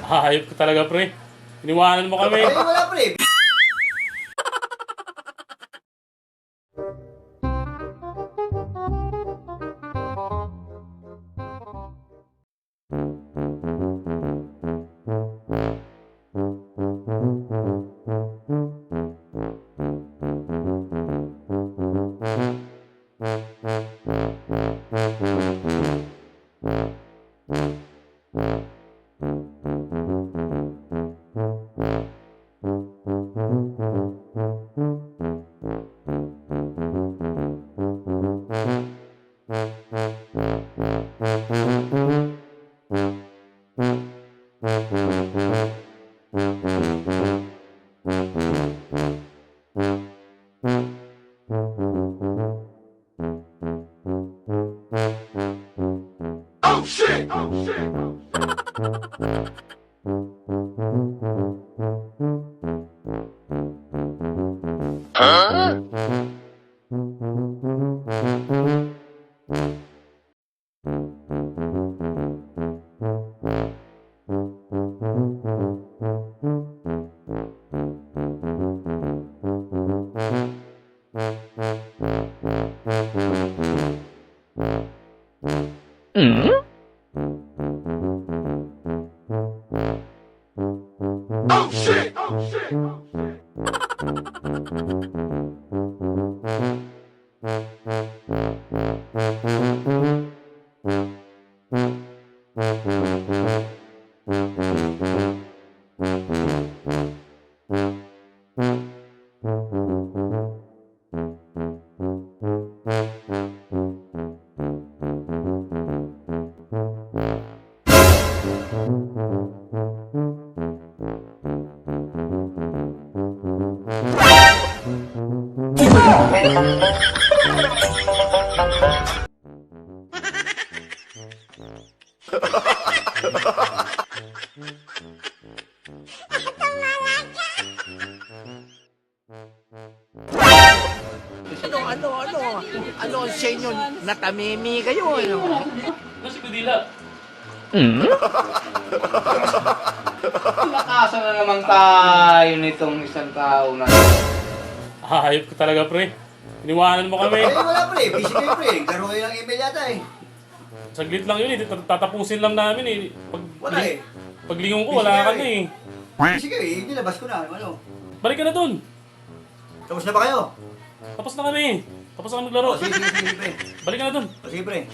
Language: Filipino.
Hayop ka talaga, pre. Iniwanan mo kami. Eh, wala pre. Ano sa inyo? Natamimi kayo, ano? Ano si Kudila? Lakasan na naman tayo nitong isang tao na. Hayop ka talaga, pre. Iniwanan mo kami. Eh, wala pre. Busy kayo pre. Garo kayo ng email yata eh. Saglit lang yun eh. Tatapusin lang namin eh. Wala eh. Paglingon ko, wala ka na eh. Busy kayo eh. Nilabas ko na. Ano? Balik ka na dun. Tapos na ba kayo? Tapos na kami. Tapos na kami maglaro. O, sige pre. Balik ka na dun. O, sige pre.